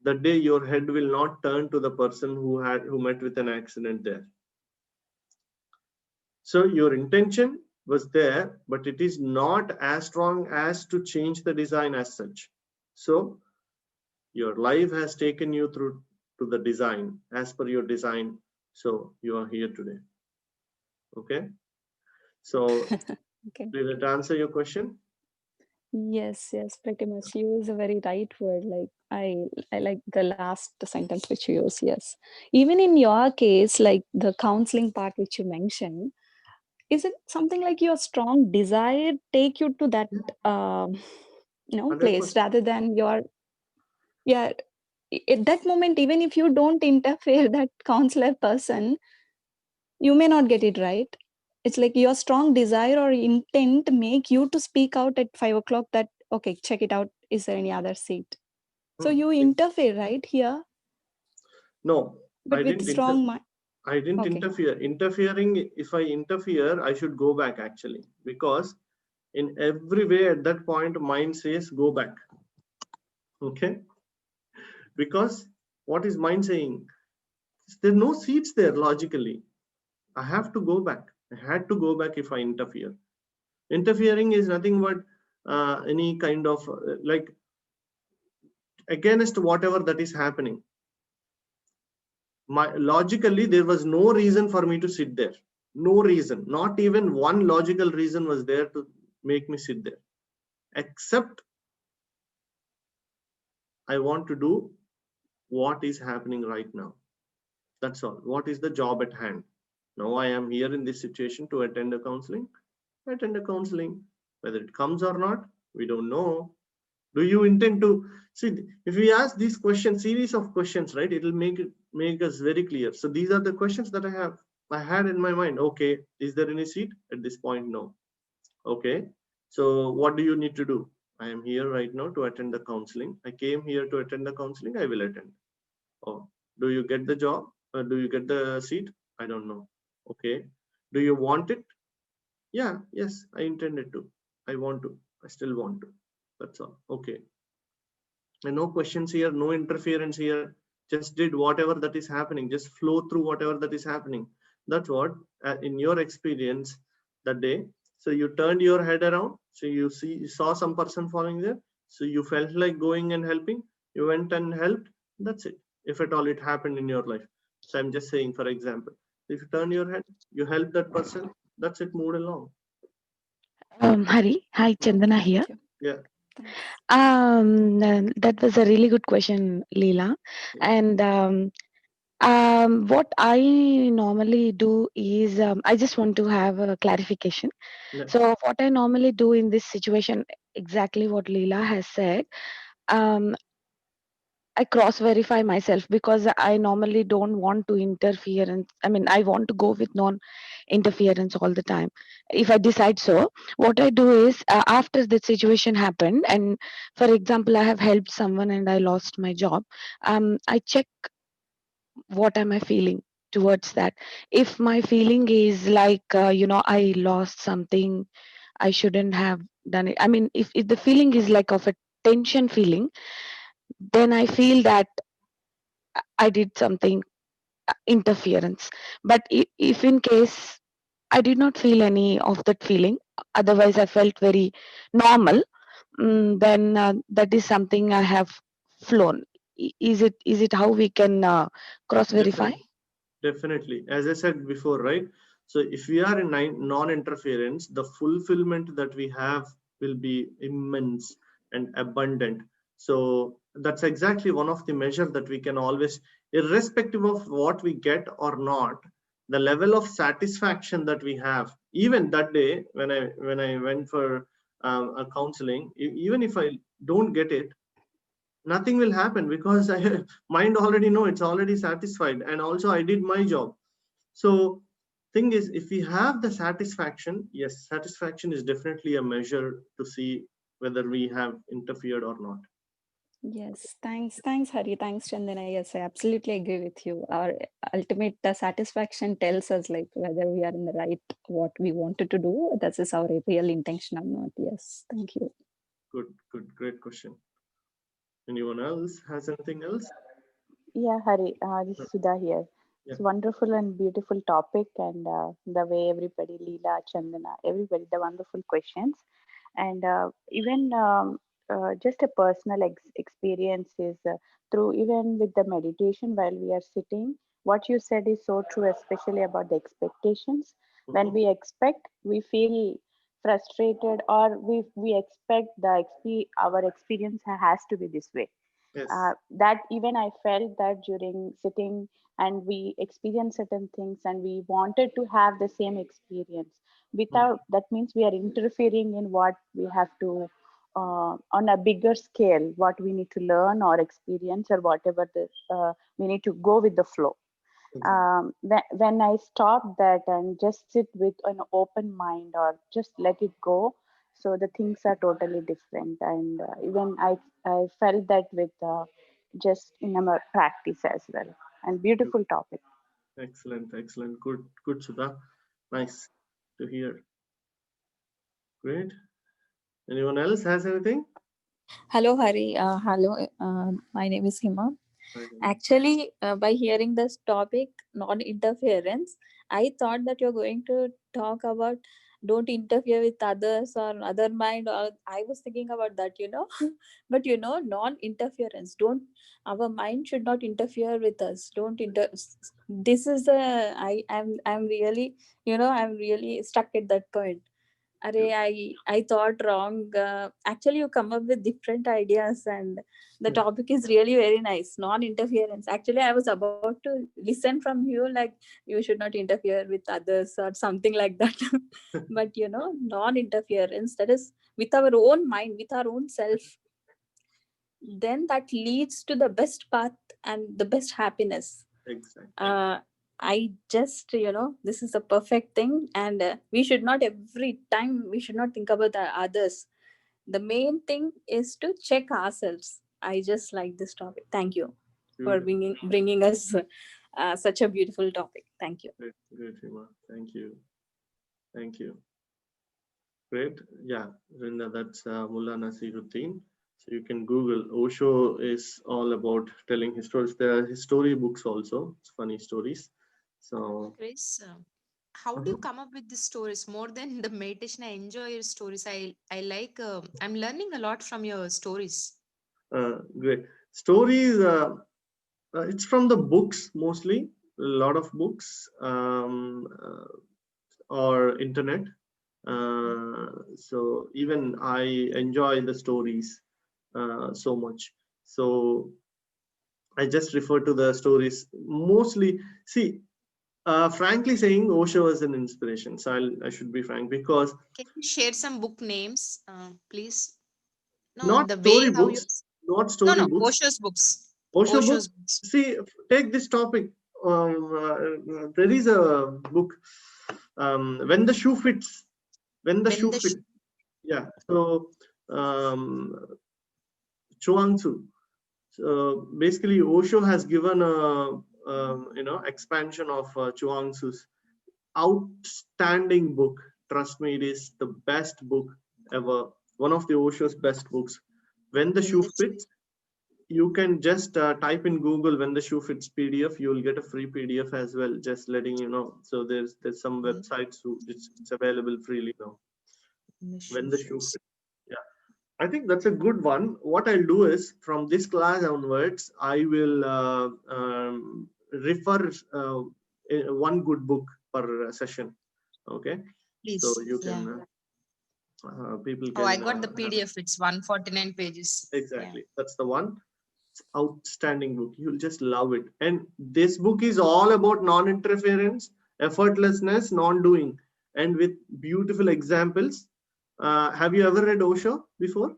that day your head will not turn to the person who met with an accident there. So your intention was there, but it is not as strong as to change the design as such. So your life has taken you through to the design as per your design. So you are here today. Okay. So Okay. did it answer your question? Yes, pretty much. You use a very right word. Like I like the last sentence which you use. Yes. Even in your case, like the counseling part which you mentioned, is it something like your strong desire take you to that place 100%. rather than your yeah at that moment, even if you don't interfere that counselor person, you may not get it right. It's like your strong desire or intent make you to speak out at 5 o'clock that okay, check it out, is there any other seat? So you interfere right here, No, but with strong mind. I didn't Okay. interfere. Interfering, if I interfere, I should go back actually, because in every way at that point, mind says go back. Okay. Because what is mind saying? There are no seats there logically. I have to go back. I had to go back if I interfere. Interfering is nothing but any kind of like against whatever that is happening. Logically, there was no reason for me to sit there. No reason. Not even one logical reason was there to make me sit there. Except I want to do what is happening right now. That's all. What is the job at hand? Now I am here in this situation to attend a counseling. Attend a counseling. Whether it comes or not, we don't know. Do you intend to see? If we ask these questions, series of questions, right? It will make us very clear. So these are the questions that I had in my mind. Okay, is there any seat at this point? No. Okay. So what do you need to do? I am here right now to attend the counseling. I came here to attend the counseling. I will attend. Oh, do you get the job? Do you get the seat? I don't know. Okay. Do you want it? Yeah, yes, I intended to. I want to. I still want to. That's all. Okay. And no questions here, no interference here. Just did whatever that is happening. Just flow through whatever that is happening. That's what, in your experience that day. So you turned your head around. So you saw some person falling there. So you felt like going and helping. You went and helped. That's it. If at all it happened in your life. So I'm just saying, for example, if you turn your head, you help that person. That's it. Move along. Hari, hi, Chandana here. Thank you. Yeah. Thanks. That was a really good question, Leela. And what I normally do is I just want to have a clarification. Yeah. So, what I normally do in this situation, exactly what Leela has said, um, I cross verify myself because I normally don't want to interference. I mean, I want to go with non interference all the time. If I decide so, what I do is after the situation happened, and for example, I have helped someone and I lost my job, I check what am I feeling towards that. If my feeling is like, I lost something, I shouldn't have done it. I mean, if the feeling is like of a tension feeling, then I feel that I did something interference. But if in case I did not feel any of that feeling, otherwise I felt very normal, then that is something I have flown. Is it how we can cross verify? Definitely. As I said before, right? So if we are in non-interference, the fulfillment that we have will be immense and abundant. So that's exactly one of the measures that we can always, irrespective of what we get or not, the level of satisfaction that we have. Even that day when I went for a counseling, even if I don't get it, nothing will happen because I mind already know it's already satisfied, and also I did my job. So thing is, if we have the satisfaction, yes, satisfaction is definitely a measure to see whether we have interfered or not. Yes, thanks, Hari. Thanks, Chandana. Yes, I absolutely agree with you. Our ultimate satisfaction tells us like whether we are in the right what we wanted to do. That is our real intention or not. Yes, thank you. Good, great question. Anyone else has anything else? Yeah, Hari, this is Sudha here. Yeah. It's wonderful and beautiful topic, and the way everybody, Leela, Chandana, everybody, the wonderful questions, and even just a personal experience is through even with the meditation while we are sitting. What you said is so true, especially about the expectations. When we expect, we feel frustrated, or we expect our experience has to be this way. Yes. That even I felt that during sitting, and we experienced certain things and we wanted to have the same experience Hmm. without, that means we are interfering in what we have to on a bigger scale, what we need to learn or experience, or whatever we need to go with the flow. Exactly. When I stop that and just sit with an open mind or just let it go, so the things are totally different. And even I felt that with just in a practice as well. And beautiful topic. Excellent, excellent. Good, good, Sudha. Nice to hear. Great. Anyone else has anything? Hello, Hari. Hello, my name is Hima. I don't. Actually, by hearing this topic, non-interference, I thought that you're going to talk about don't interfere with others or other mind. Or I was thinking about that. But non-interference. Don't Our mind should not interfere with us. Don't inter. This is the I'm really I'm really stuck at that point. You. I thought wrong. Actually, you come up with different ideas, and the topic is really very nice. Non-interference. Actually, I was about to listen from you, like you should not interfere with others or something like that. But non-interference, that is with our own mind, with our own self, then that leads to the best path and the best happiness. Exactly. I just this is a perfect thing, and we should not, every time we should not think about the others. The main thing is to check ourselves. I just like this topic. Thank you for Beautiful. bringing us such a beautiful topic. Thank you. Great, great, Hima. Thank you. Thank you. Great. Yeah, Rinda, that's Mullah Nasiruddin. So you can Google. Osho is all about telling his stories. There are story books also. It's funny stories. So. Chris, how do you Mhm. come up with these stories? More than the meditation, I enjoy your stories. I like. I'm learning a lot from your stories. Great. Stories, it's from the books mostly, a lot of books or internet. So even I enjoy the stories so much. So I just refer to the stories mostly. See, frankly saying, Osho was an inspiration. So I should be frank because Can you share some book names, please? No, not the way story how you. books, not No, story no, books. Osho's books. Osho book. Osho's books. See, take this topic. There is a book, When the Shoe Fits. When the When Shoe the Fits. Yeah. So, Chuang Tzu. So basically, Osho has given a expansion of Chuang Tzu's outstanding book. Trust me, it is the best book ever. One of the Osho's best books. When the when Shoe the Fits. You can just type in Google when the shoe fits PDF. You will get a free PDF as well. Just letting you know. So there's some websites it's available freely now. When the shoe shoes. fits. Yeah, I think that's a good one. What I'll do is from this class onwards, I will refer one good book per session. Okay, so Please. you Yeah. can people Oh, I can got the have PDF. It's 149 pages. Yeah. exactly. That's the one. Outstanding book. You'll just love it. And this book is all about non-interference, effortlessness, non-doing, and with beautiful examples. Have you ever read Osho before?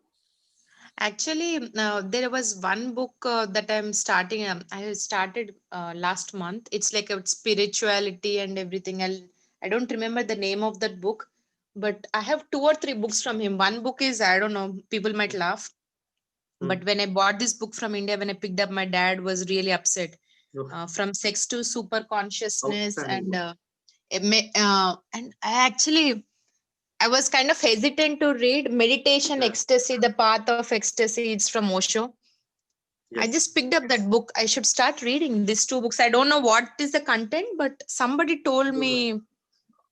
Actually, there was one book that I'm starting. I started last month. It's like a spirituality and everything. I don't remember the name of that book, but I have two or three books from him. One book is, I don't know, people might laugh, Hmm. but when I bought this book from India, when I picked up, my dad was really upset. Oh, From sex to super consciousness, outstanding book. and I was kind of hesitant to read Meditation Yeah. Ecstasy, The Path of Ecstasy. It's from Osho. I Yes. just picked up that book. I should start reading these two books. I don't know what is the content, but somebody told So the me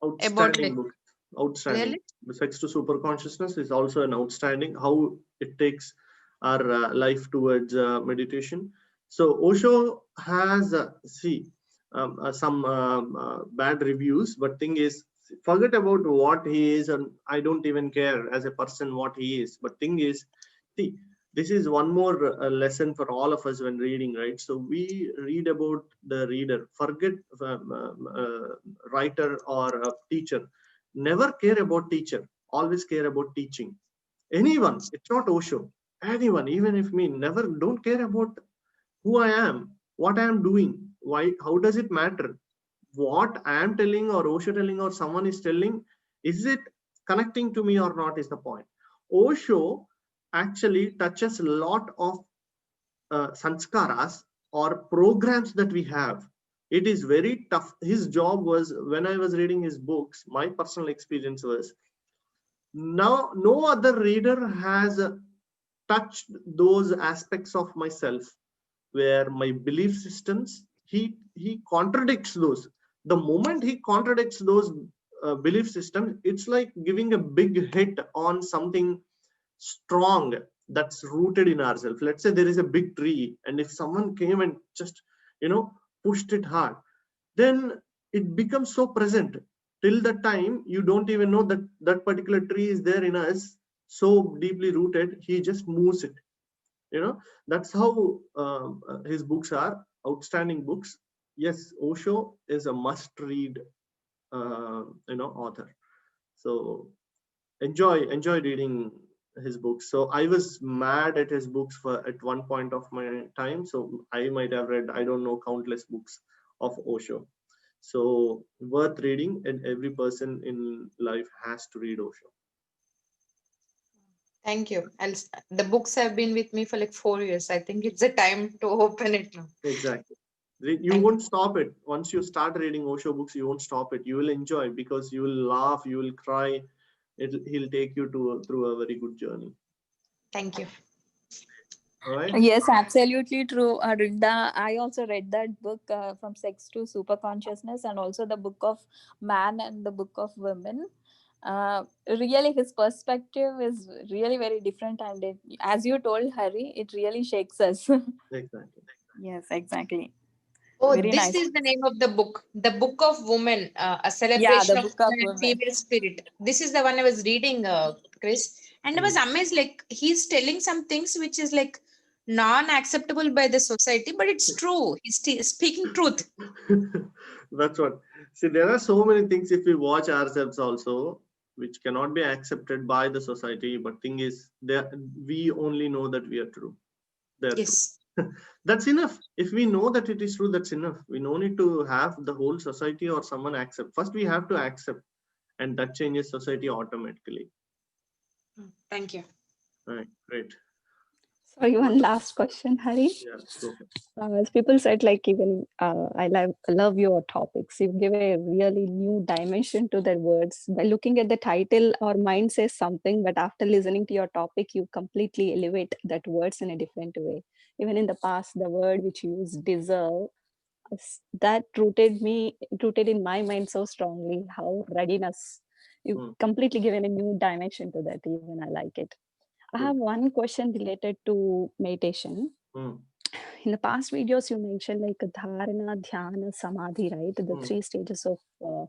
about outstanding it. book. Outstanding. Really? The Sex to Super Consciousness is also an outstanding. How it takes our life towards meditation. So Osho has some bad reviews, but thing is, forget about what he is, and I don't even care as a person what he is. But thing is, see, this is one more lesson for all of us when reading, right? So we read about the reader, forget writer or a teacher. Never care about teacher, always care about teaching. Anyone, it's not Osho, anyone, even if me, never, don't care about who I am, what I am doing, why, how does it matter what I am telling or Osho telling or someone is telling, is it connecting to me or not is the point. Osho actually touches a lot of sanskaras or programs that we have. It is very tough. His job was, when I was reading his books, my personal experience was, now no other reader has touched those aspects of myself where my belief systems, he contradicts those. The moment he contradicts those belief systems, it's like giving a big hit on something strong that's rooted in ourselves. Let's say there is a big tree, and if someone came and just, you know, pushed it hard, then it becomes so present till the time you don't even know that that particular tree is there in us, so deeply rooted, he just moves it. You know, that's how his books are outstanding books. Yes, Osho is a must read author. So enjoy reading his books. So I was mad at his books for at one point of my time, so I might have read, I don't know, countless books of Osho. So worth reading, and every person in life has to read Osho. Thank you. The books have been with me for like 4 years. I think it's the time to open it now. Exactly. You Thank won't stop it. Once you start reading Osho books, you won't stop it. You will enjoy because you will laugh, you will cry. He'll take you through a very good journey. Thank you. All right. Yes, absolutely true. I also read that book, From Sex to Super Consciousness, and also the book of Man and the book of Women. Really, his perspective is really very different, and as you told Hari, it really shakes us. Exactly. Yes, exactly. Oh, Very this nice. is the name of the book. The Book of Women, a Yeah, the celebration of book of women and women. female spirit. This is the one I was reading, Chris. And I was amazed, like, he's telling some things which is like non-acceptable by the society, but it's true. He's speaking truth. That's what. See, there are so many things if we watch ourselves also, which cannot be accepted by the society. But thing is, there we only know that we are true. They're true. Yes. That's enough. If we know that it is true, that's enough. We no need to have the whole society or someone accept. First, we have to accept, and that changes society automatically. Thank you. Right. Great. Sorry, What? one last question, Hari. Yeah. Go ahead. As people said, like even I love your topics. You give a really new dimension to their words. By looking at the title, our mind says something, but after listening to your topic, you completely elevate that words in a different way. Even in the past, the word which you use, deserve, that rooted in my mind so strongly. How readiness. You Mm, completely given a new dimension to that. Even I like it. I good. have one question related to meditation. Mm, In the past videos you mentioned like dharana, dhyana, samadhi, right? The mm, three stages of mm,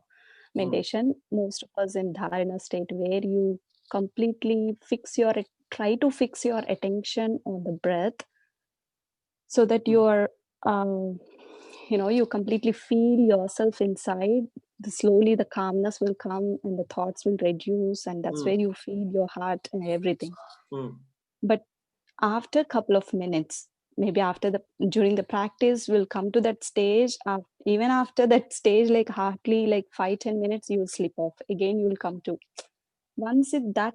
meditation. Most of us in dharana state where you completely try to fix your attention on the breath so that mm, you are you completely feel yourself inside. Slowly the calmness will come and the thoughts will reduce, and that's mm, where you feel your heart and everything. mm, But after a couple of minutes, maybe after the during the practice, we'll come to that stage. Even after that stage, like hardly like 5-10 minutes, you'll slip off again. You'll come to once it that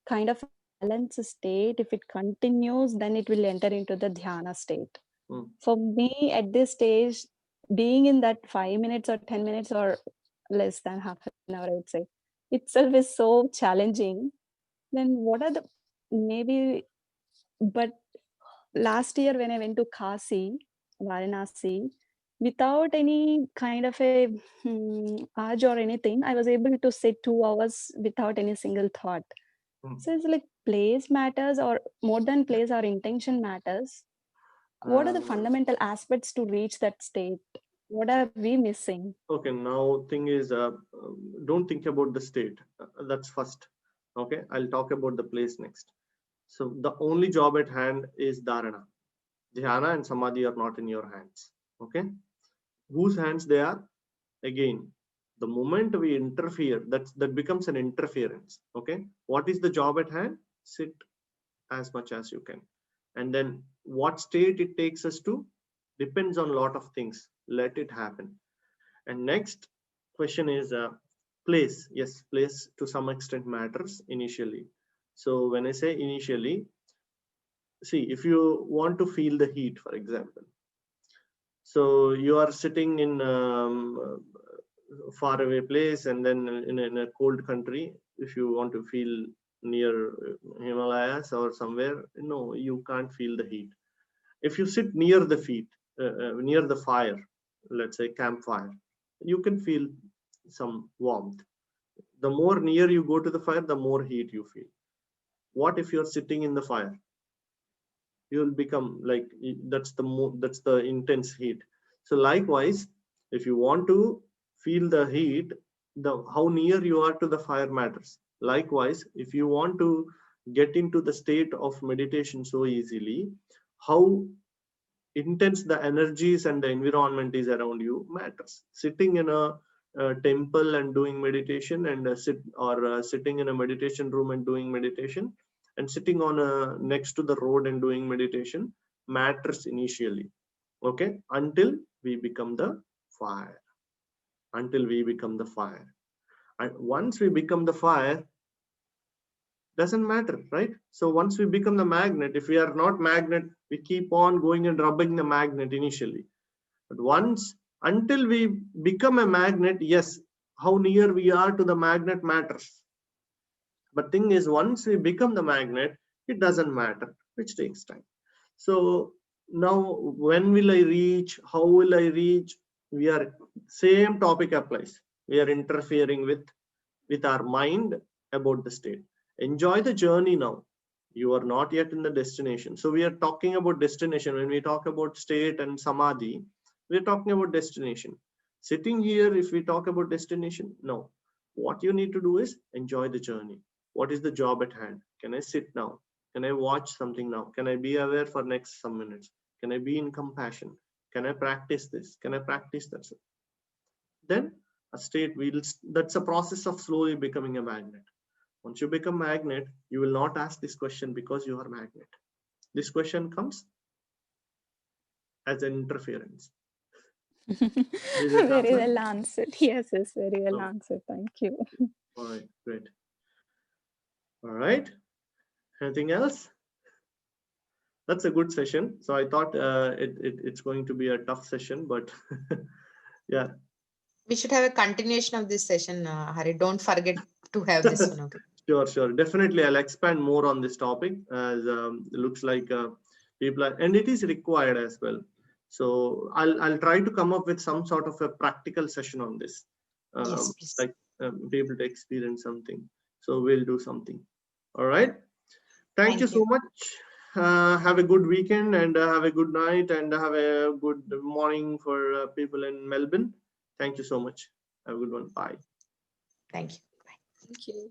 kind of a balance state, if it continues, then it will enter into the dhyana state. mm. For me at this stage, being in that 5 minutes or 10 minutes or less than half an hour, I would say, itself is so challenging. Then what are the maybe but last year when I went to Kasi, Varanasi, without any kind of a urge or anything, I was able to sit 2 hours without any single thought. So it's like place matters, or more than place, our intention matters. What are the fundamental aspects to reach that state? What are we missing? Okay, now thing is, don't think about the state. That's first. Okay, I'll talk about the place next. So the only job at hand is dharana. Dhyana and samadhi are not in your hands. Okay, whose hands they are? Again, the moment we interfere, that becomes an interference. Okay, what is the job at hand? Sit as much as you can, and then what state it takes us to depends on a lot of things. Let it happen. And next question is place. Yes, place to some extent matters initially. So when I say initially, see, if you want to feel the heat, for example, so you are sitting in far away place, and then in a cold country, if you want to feel near Himalayas or somewhere, no, you can't feel the heat. If you sit near the near the fire, let's say campfire, you can feel some warmth. The more near you go to the fire, the more heat you feel. What if you're sitting in the fire? You'll become like, that's the intense heat. So likewise, if you want to feel the heat, the how near you are to the fire matters. Likewise, if you want to get into the state of meditation so easily, how intense the energies and the environment is around you matters. Sitting in a temple and doing meditation, and sitting in a meditation room and doing meditation, and sitting on next to the road and doing meditation matters initially. Okay, until we become the fire. Until we become the fire. And once we become the fire, doesn't matter, right? So once we become the magnet, if we are not magnet, we keep on going and rubbing the magnet initially. But once, until we become a magnet, yes, how near we are to the magnet matters. But thing is, once we become the magnet, it doesn't matter, which takes time. So now, when will I reach? How will I reach? We are, same topic applies. We are interfering with our mind about the state. Enjoy the journey now. You are not yet in the destination. So we are talking about destination. When we talk about state and samadhi, we are talking about destination. Sitting here, if we talk about destination, no. What you need to do is enjoy the journey. What is the job at hand? Can I sit now? Can I watch something now? Can I be aware for next some minutes? Can I be in compassion? Can I practice this? Can I practice that? Then a state will, that's a process of slowly becoming a magnet. Once you become magnet, you will not ask this question because you are magnet. This question comes as an interference. Very well answered. Yes, very well answered. Thank you. All right, great. All right. Anything else? That's a good session. So I thought it's going to be a tough session, but yeah. We should have a continuation of this session, Hari. Don't forget to have this one. Okay. Sure. Definitely, I'll expand more on this topic, as it looks like people are, and it is required as well. So I'll try to come up with some sort of a practical session on this, Yes, please. like be able to experience something. So we'll do something. All right. Thank you so much. Have a good weekend, and have a good night, and have a good morning for people in Melbourne. Thank you so much. Have a good one. Bye. Thank you. Thank you.